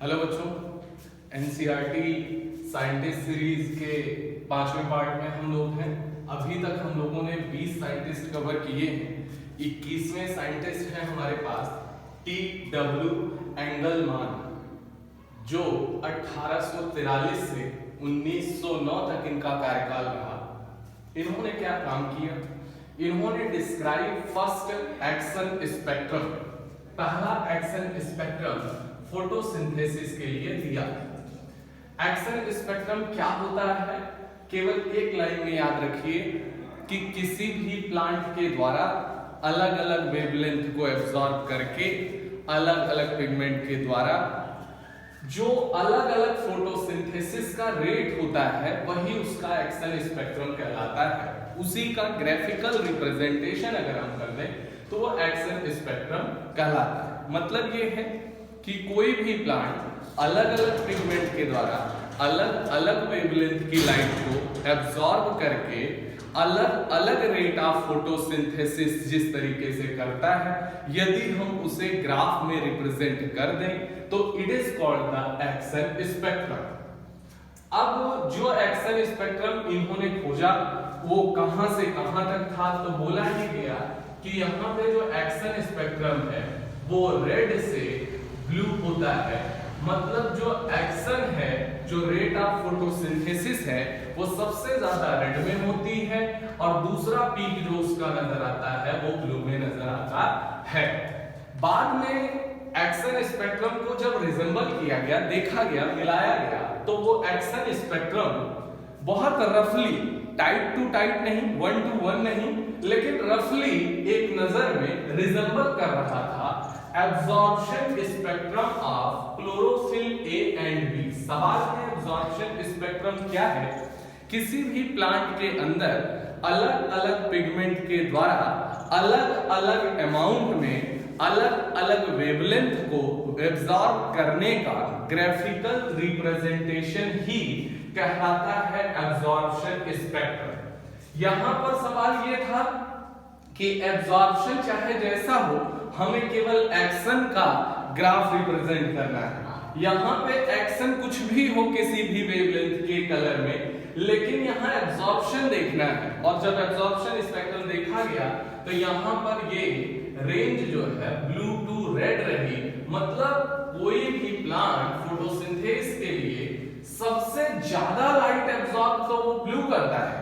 Hello बच्चों, NCERT scientist series के 5वें पार्ट में हम लोग हैं। अभी तक हम लोगों ने 20 साइंटिस्ट कवर किए हैं। 21वें साइंटिस्ट हैं हमारे पास टी.डब्ल्यू. एंगलमान, जो 1843 से 1909 तक इनका कार्यकाल रहा। इन्होंने क्या काम किया? इन्होंने डिस्क्राइब फर्स्ट एक्शन स्पेक्ट्रम, पहला एक्शन स्पेक्ट्रम फोटोसिंथेसिस के लिए दिया। एक्शन स्पेक्ट्रम क्या होता है? केवल एक लाइन में याद रखिए कि किसी भी प्लांट के द्वारा अलग अलग वेवलेंथ को एब्जॉर्ब करके अलग अलग पिगमेंट के द्वारा जो अलग अलग फोटोसिंथेसिस का रेट होता है वही उसका एक्शन स्पेक्ट्रम कहलाता है। उसी का ग्राफिकल रिप्रेजेंटेशन अगर हम कर दें तो वो एक्शन स्पेक्ट्रम कहलाता है। मतलब ये है कि कोई भी प्लांट अलग अलग पिगमेंट के द्वारा अलग अलग वेवलेंथ की लाइट को एब्जॉर्ब करके अलग अलग रेट ऑफ फोटोसिंथेसिस जिस तरीके से करता है, यदि हम उसे ग्राफ में रिप्रेजेंट कर दें तो it is called the action spectrum. अब जो एक्शन स्पेक्ट्रम इन्होंने खोजा वो कहां से कहां तक था, तो बोला ही गया कि यहाँ पे जो एक्शन स्पेक्ट्रम है वो रेड से ब्लू होता है। मतलब जो एक्शन है, जो रेट ऑफ फोटोसिंथेसिस है, वो सबसे ज्यादा रेड में होती है और दूसरा पीक जो उसका नजर आता है वो ब्लू में नजर आता है। बाद में एक्शन स्पेक्ट्रम को जब रिजेंबल किया गया, देखा गया, मिलाया गया, तो वो एक्शन स्पेक्ट्रम बहुत रफली, टाइप टू टाइप नहीं, 1 to 1 नहीं, लेकिन रफली एक नजर में रिजेंबल कर रहा था absorption spectrum of chlorophyll A and B. सवाल है एब्जॉर्प्शन स्पेक्ट्रम क्या है? किसी भी प्लांट के अंदर अलग अलग पिगमेंट के द्वारा अलग अलग अमाउंट में अलग अलग वेवलेंथ को एब्जॉर्ब करने का ग्राफिकल रिप्रेजेंटेशन ही कहलाता है एब्जॉर्प्शन स्पेक्ट्रम। यहां पर सवाल यह था कि एब्जॉर्प्शन चाहे जैसा हो, हमें केवल एक्शन का ग्राफ रिप्रेजेंट करना है। यहां पे एक्शन कुछ भी हो किसी भी वेवलेंथ के कलर में, लेकिन यहां एब्जॉर्प्शन देखना है। और जब एब्जॉर्प्शन स्पेक्ट्रम देखा गया तो यहां पर ये रेंज जो है ब्लू टू रेड रही। मतलब कोई भी प्लांट फोटोसिंथेसिस के लिए सबसे ज्यादा लाइट एब्जॉर्ब तो वो ब्लू करता है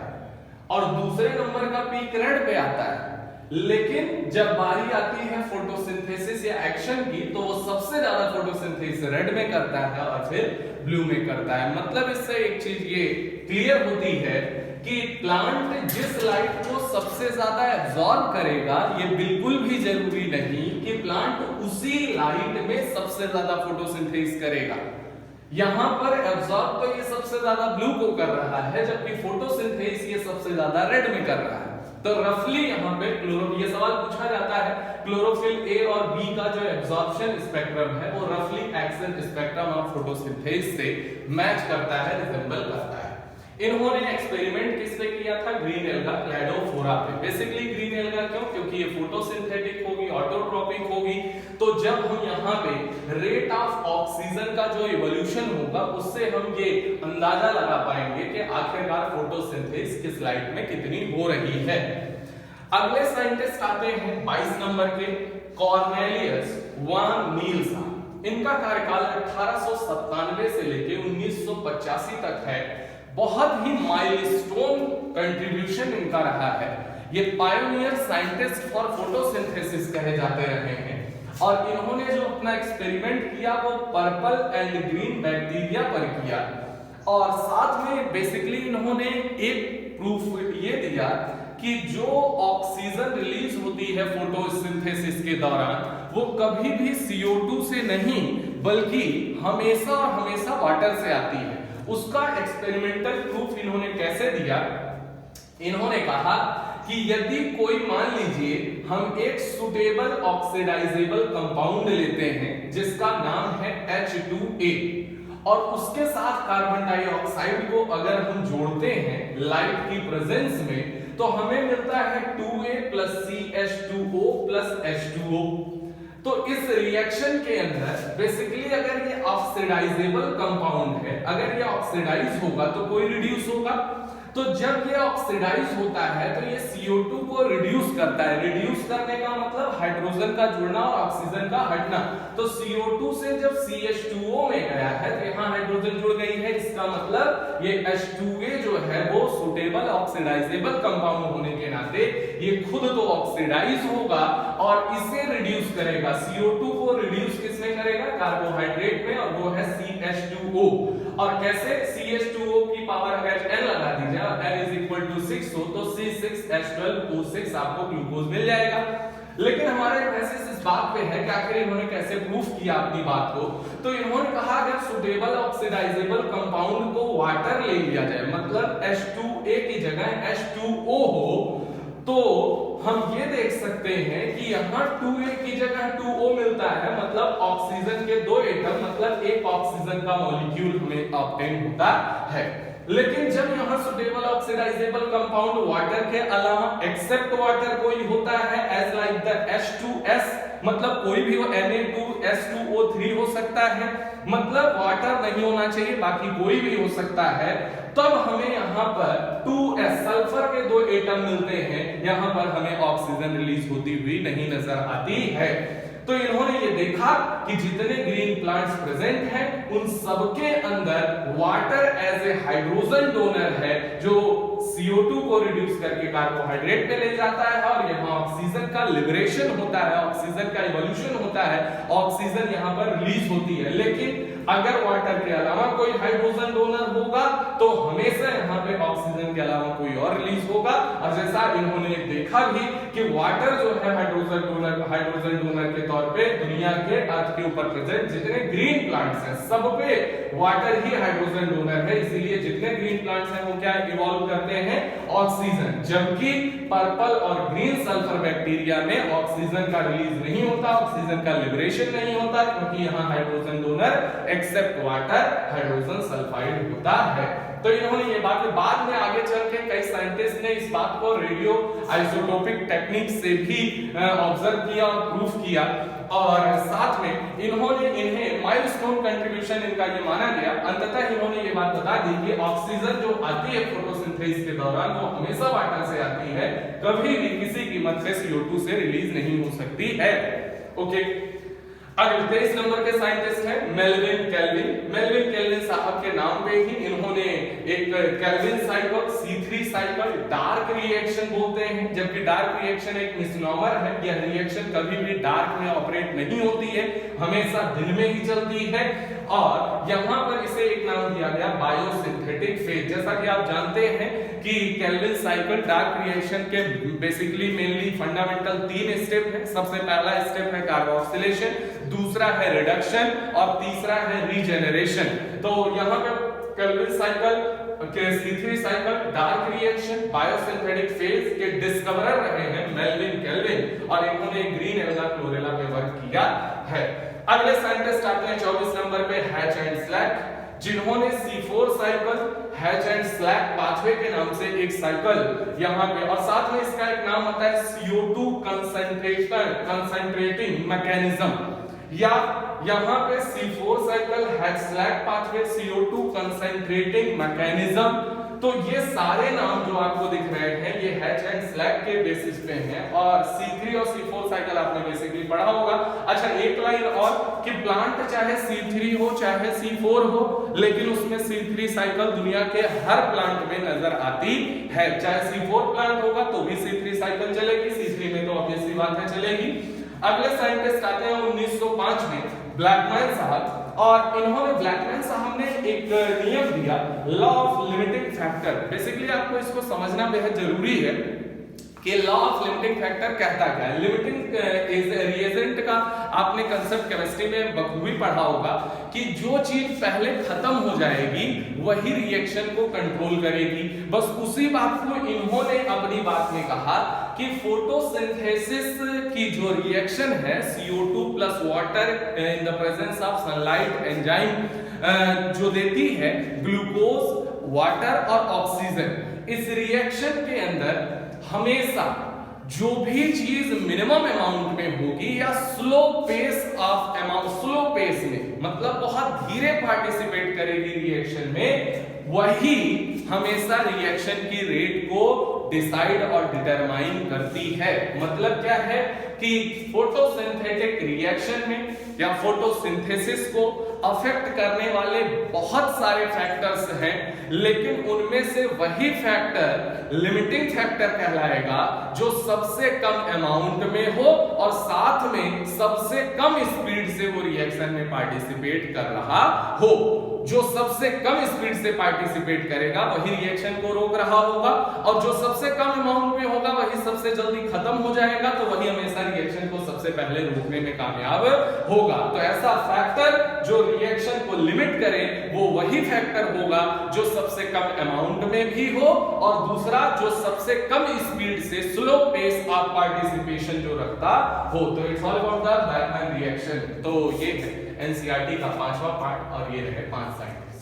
और दूसरे नंबर का पीक रेड पे आता है। लेकिन जब बारी आती है फोटोसिंथेसिस या एक्शन की तो वो सबसे ज्यादा फोटोसिंथेसिस रेड में करता है और फिर ब्लू में करता है। मतलब इससे एक चीज ये क्लियर होती है कि प्लांट जिस लाइट को सबसे ज्यादा एब्जॉर्ब करेगा, ये बिल्कुल भी जरूरी नहीं कि प्लांट उसी लाइट में सबसे ज्यादा फोटोसिंथेसिस करेगा। यहां पर एब्जॉर्ब तो ये सबसे ज्यादा ब्लू को कर रहा है, जबकि फोटोसिंथेसिस ये सबसे ज्यादा रेड में कर रहा है। तो रफली यहाँ पे ये सवाल पूछा जाता है, क्लोरोफिल ए और बी का जो एब्जॉर्प्शन स्पेक्ट्रम है वो रफली एक्शन स्पेक्ट्रम ऑफ फोटोसिंथेसिस से मैच करता है, रिजेंबल करता है। इन्होंने एक्सपेरिमेंट किस पे किया था? ग्रीन एल्गा क्लैडोफोरा पे। बेसिकली ग्रीन एल्गा क्यों? क्योंकि ये फोटोसिंथेटिक होगी, ऑटोट्रोपिक होगी। तो जब हम यहाँ पे रेट ऑफ ऑक्सीजन का जो इवोल्यूशन होगा उससे हम ये अंदाजा लगा पाएंगे कि आखिरकार फोटोसिंथेसिस किस लाइट में कितनी हो रही है। अगले साइंटिस्ट आते हैं 22 नंबर के, कॉर्नेलियस वान नील्सन। इनका कार्यकाल 1897 से लेके 1985 तक है। बहुत ही माइलस्टोन कंट्रीब्यूशन इनका रहा है। ये पायोनियर साइंटिस्ट फॉर फोटोसिंथेसिस कहे जाते रहे हैं। और इन्होंने जो अपना एक्सपेरिमेंट किया वो पर्पल एंड ग्रीन बैक्टीरिया पर किया। और साथ में बेसिकली इन्होंने एक प्रूफ ये दिया कि जो ऑक्सीजन रिलीज होती है फोटोसिंथेसिस के दौरान वो कभी भी CO2 से नहीं बल्कि हमेशा हमेशा वाटर से आती है। उसका एक्सपेरिमेंटल प्रूफ इन्होंने कैसे दिया? इन्होंने कहा कि यदि कोई, मान लीजिए हम एक सुटेबल ऑक्सीडाइजेबल कंपाउंड लेते हैं जिसका नाम है H2A और उसके साथ कार्बन डाइऑक्साइड को अगर हम जोड़ते हैं लाइट की प्रेजेंस में तो हमें मिलता है 2A + CH2O + H2O। तो इस रिएक्शन के अंदर बेसिकली अगर ये ऑक्सीडाइजेबल कंपाउंड है, अगर ये ऑक्सीडाइज होगा तो कोई रिड्यूस होगा, तो जब ये ऑक्सीडाइज होता है तो ये CO2 को रिड्यूस करता है। रिड्यूस करने का मतलब हाइड्रोजन का जुड़ना और ऑक्सीजन का हटना। तो CO2 से जब CH2O में गया है तो यहाँ हाइड्रोजन जुड़ गई है, इसका मतलब ये H2A जो है वो सुटेबल ऑक्सीडाइजेबल कंपाउंड होने के नाते ये खुद तो ऑक्सीडाइज होगा और इसे रिड्यूस करेगा। CO2 को रिड्यूस किसमें करेगा? कार्बोहाइड्रेट में, और वो है CH2O। और कैसे? CH2O की पावर अगर n लगा दी जाए, n is equal to 6 हो तो C6H12O6 आपको ग्लूकोज मिल जाएगा। लेकिन हमारा एम्फेसिस इस बात पे है कि आखिर इन्होंने कैसे प्रूफ किया अपनी बात को। तो इन्होंने कहा अगर सुटेबल ऑक्सीडाइजेबल कंपाउंड को वाटर ले लिया जाए, मतलब H2A की जगह H2O हो, तो हम ये देख सकते हैं कि यहाँ 2A की जगह 2O मिलता है, मतलब ऑक्सीजन के दो एटम, मतलब एक ऑक्सीजन का मॉलिक्यूल हमें ऑब्टेन होता है। लेकिन जब यहाँ सुटेबल ऑक्सीडाइजेबल कंपाउंड वाटर के अलावा एक्सेप्ट वाटर कोई होता है, एज लाइक द H2S, मतलब कोई भी हो, Na2S2O3 हो सकता है, मतलब वाटर नहीं होना चाहिए, बाकी कोई भी हो सकता है, तब हमें यहाँ पर 2S सल्फर के दो एटम मिलते हैं, यहाँ पर हमें ऑक्सीजन रिलीज होती हुई नहीं नजर आती है। तो इन्होंने ये देखा कि जितने ग्रीन प्लांट्स प्रेजेंट हैं उन सबके अंदर water as a hydrogen donor है, जो CO2 को रिड्यूस करके कार्बोहाइड्रेट पे ले जाता है और यहाँ ऑक्सीजन का लिबरेशन होता है, ऑक्सीजन का इवोल्यूशन होता है, ऑक्सीजन यहाँ पर रिलीज होती है। लेकिन अगर वाटर के अलावा कोई हाइड्रोजन डोनर होगा तो हमेशा यहाँ पे ऑक्सीजन के अलावा कोई और रिलीज होगा। और जैसा इन्होंने देखा भी कि वाटर जो है हाइड्रोजन डोनर के तौर पे दुनिया के अर्थ के ऊपर प्रेजेंट जितने ग्रीन प्लांट्स हैं सब पे वाटर ही हाइड्रोजन डोनर है, इसीलिए जितने ग्रीन प्लांट्स हैं वो क्या इवॉल्व करते हैं? ऑक्सीजन। जबकि पर्पल और ग्रीन सल्फर बैक्टीरिया में ऑक्सीजन का रिलीज नहीं होता, ऑक्सीजन का लिबरेशन नहीं होता, क्योंकि यहाँ hydrogen donor except water hydrogen sulphide होता है। तो इन्होंने ये बात बाद में आगे चल के कई साइंटिस्ट ने इस बात को रेडियो आइसोटोपिक टेक्निक से भी ऑब्जर्व किया और प्रूफ किया, और साथ में इन्होंने इन्हें माइलस्टोन कंट्रीब्यूशन इनका ये माना गया। अंततः इन्होंने ये बात बता दी कि ऑक्सीजन जो आती है फोटोसिंथेसिस के दौरान वो हमेशा वाटर से आती है, कभी भी किसी कीमत से CO2 से रिलीज नहीं हो सकती है। ओके, अगले 23 नंबर के साइंटिस्ट हैं मेल्विन केल्विन। मेल्विन केल्विन साहब के नाम पे ही इन्होंने एक Calvin cycle, C3 cycle, dark reaction बोलते हैं, जबकि डार्क रिएक्शन एक मिसनोमर है। यह रिएक्शन कभी भी डार्क में ऑपरेट नहीं होती है, हमेशा दिन में ही चलती है। और यहाँ पर इसे एक नाम दिया गया बायोसिंथेटिक फेज। जैसा कि आप जानते हैं कि केल्विन साइकिल डार्क रिएक्शन के बेसिकली मेनली फंडामेंटल 3 स्टेप है। सबसे पहला स्टेप है कार्बोक्सिलेशन, दूसरा है रिडक्शन और तीसरा है रीजेनरेशन। तो यहाँ पे केल्विन साइकिल के C3 cycle dark reaction biosynthetic phase के डिस्कवरर रहे हैं मेल्विन केल्विन, और इन्होंने ग्रीन एल्गा क्लोरेला पे वर्क किया है। अगले साइंटिस्ट आते हैं 24 नंबर पे हैच एंड स्लैक, जिन्होंने C4 cycle, hatch and slack pathway के नाम से एक साइकिल यहाँ पे, और साथ में इसका एक नाम होता है CO2 कंसंट्रेटिंग मैकेनिज्म, या यहाँ पे C4 cycle, hatch slack pathway, CO2 concentrating mechanism. तो ये सारे नाम जो आपको दिख रहे हैं ये हैच एंड स्लैक के बेसिस पे हैं, और C3 और C4 साइकिल आपने बेसिकली पढ़ा होगा। अच्छा, एक लाइन और कि प्लांट चाहे C3 हो चाहे C4 हो, लेकिन उसमें C3 साइकिल दुनिया के हर प्लांट में नजर आती है। चाहे C4 प्लांट होगा तो भी C3 साइकिल चलेगी, C3 में तो ऑब्वियस सी बात है चलेगी। अगले साइंटिस्ट आते हैं 1905 में ब्लैकमैन साहब, और इन्होंने ब्लैकमैन साहब ने एक नियम दिया, law of limiting factor. Basically आपको इसको समझना बेहद जरूरी है कि लॉ ऑफ लिमिटिंग फैक्टर कहता क्या है। लिमिटिंग रिएजेंट का आपने कंसेप्ट केमिस्ट्री में बखूबी पढ़ा होगा कि जो चीज पहले खत्म हो जाएगी वही रिएक्शन को कंट्रोल करेगी। बस उसी बात को इन्होंने अपनी बात में कहा कि फोटोसिंथेसिस की जो रिएक्शन है CO2 plus water in the presence of sunlight enzyme जो देती है ग्लूकोज, वाटर और ऑक्सीजन, इस रिएक्शन के अंदर हमेशा जो भी चीज मिनिमम अमाउंट में होगी या slow pace of amount, slow pace में मतलब बहुत धीरे पार्टिसिपेट करेगी रिएक्शन में, वही हमेशा रिएक्शन की रेट को डिसाइड और डिटरमाइन करती है। मतलब क्या है कि फोटोसिंथेटिक रिएक्शन में या फोटोसिंथेसिस को अफेक्ट करने वाले बहुत सारे फैक्टर्स हैं, लेकिन उनमें से वही फैक्टर लिमिटिंग फैक्टर कहलाएगा जो सबसे कम अमाउंट में हो और साथ में सबसे कम स्पीड से वो रिएक्शन में पार्टिसिपेट कर रहा हो। जो सबसे कम स्पीड से पार्टिसिपेट करेगा वही रिएक्शन को रोक रहा होगा, और जो सबसे कम अमाउंट में होगा वही सबसे जल्दी खत्म हो जाएगा, तो वही हमेशा रिएक्शन को सबसे पहले रोकने में कामयाब होगा। तो ऐसा फैक्टर जो रिएक्शन को लिमिट करे वो वही फैक्टर होगा जो सबसे कम अमाउंट में भी हो, और दूसरा जो सबसे कम स्पीड से स्लो पेस ऑफ पार्टिसिपेशन जो रखता हो। तो it's all about the Beckmann reaction. तो ये है एनसीईआरटी का 5वां पार्ट और ये रहे 5 साइंटिस्ट।